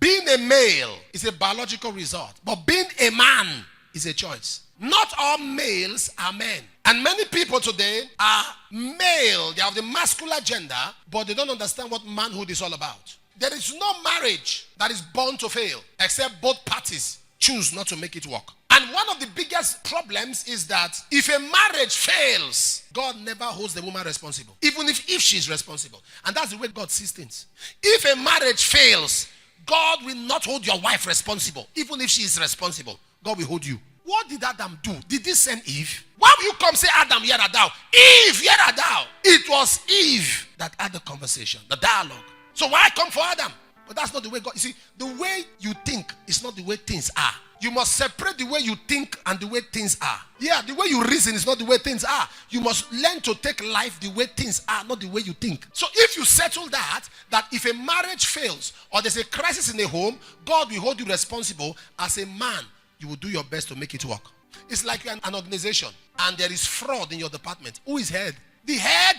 Being a male is a biological result, but being a man is a choice. Not all males are men. And many people today are male. They have the masculine gender, but they don't understand what manhood is all about. There is no marriage that is born to fail, except both parties choose not to make it work. And one of the biggest problems is that if a marriage fails, God never holds the woman responsible, even if she's responsible. And that's the way God sees things. If a marriage fails, God will not hold your wife responsible, even if she is responsible. God will hold you. What did Adam do? Did he send Eve? Why will you come say, Adam, here are thou? Eve, here are thou. It was Eve that had the conversation, the dialogue. So why come for Adam? But that's not the way God. You see, the way you think is not the way things are. You must separate the way you think and the way things are. Yeah, the way you reason is not the way things are. You must learn to take life the way things are, not the way you think. So if you settle that if a marriage fails or there's a crisis in a home, God will hold you responsible. As a man, you will do your best to make it work. It's like you're an organization and there is fraud in your department. Who is head? The head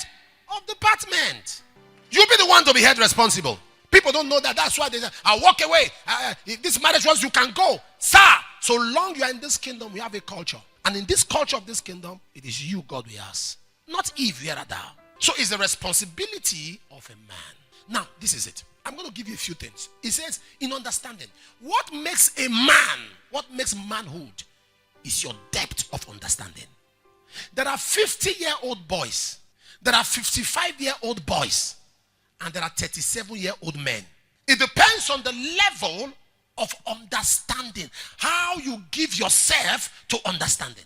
of the department. You'll be the one to be held responsible. People don't know that. That's why they say, I'll walk away. If this marriage was, you can go. Sir, so long you are in this kingdom, we have a culture. And in this culture of this kingdom, it is you God will ask. Not Eve, where are thou? So it's the responsibility of a man. Now, this is it. I'm going to give you a few things. It says, in understanding, what makes a man, what makes manhood, is your depth of understanding. There are 50-year-old boys. There are 55-year-old boys. And there are 37-year-old men. It depends on the level of understanding. How you give yourself to understanding.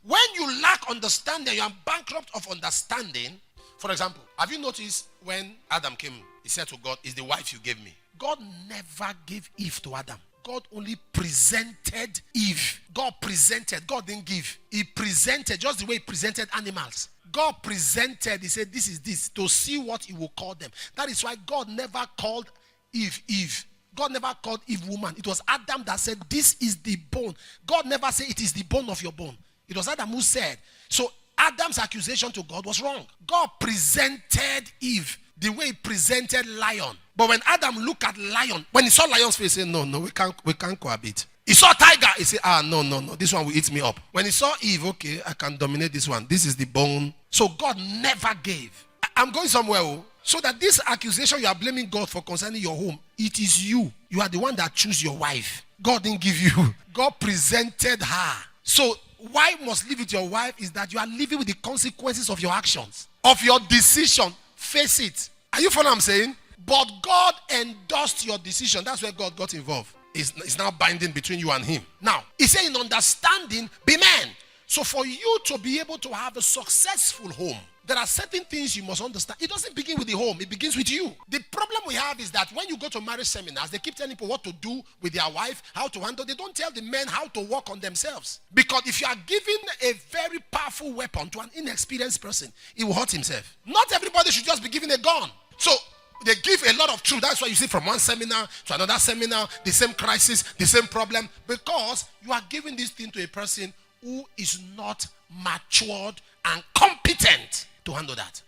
When you lack understanding, you are bankrupt of understanding. For example, have you noticed when Adam came, he said to God, is the wife you gave me? God never gave Eve to Adam. God only presented Eve. God presented. God didn't give. He presented just the way he presented animals. God presented, he said, this is this, to see what he will call them. That is why God never called Eve, Eve. God never called Eve woman. It was Adam that said, this is the bone. God never said, it is the bone of your bone. It was Adam who said. So Adam's accusation to God was wrong. God presented Eve the way he presented lion. But when Adam looked at lion, when he saw lion's face, he said, no, we can't cohabit. He saw tiger, he said, no, this one will eat me up. When he saw Eve, okay, I can dominate this one. This is the bone. So God never gave. I'm going somewhere. So that this accusation you are blaming God for concerning your home, it is you. You are the one that choose your wife. God didn't give you. God presented her. So why you must live with your wife is that you are living with the consequences of your actions, of your decision. Face it. Are you following what I'm saying? But God endorsed your decision. That's where God got involved. It's now binding between you and him. Now, he said in understanding, be men. So for you to be able to have a successful home, there are certain things you must understand. It doesn't begin with the home. It begins with you. The problem we have is that when you go to marriage seminars, they keep telling people what to do with their wife, how to handle. They don't tell the men how to work on themselves. Because if you are giving a very powerful weapon to an inexperienced person, he will hurt himself. Not everybody should just be given a gun. So they give a lot of truth. That's why you see from one seminar to another seminar, the same crisis, the same problem. Because you are giving this thing to a person who is not matured and competent to handle that.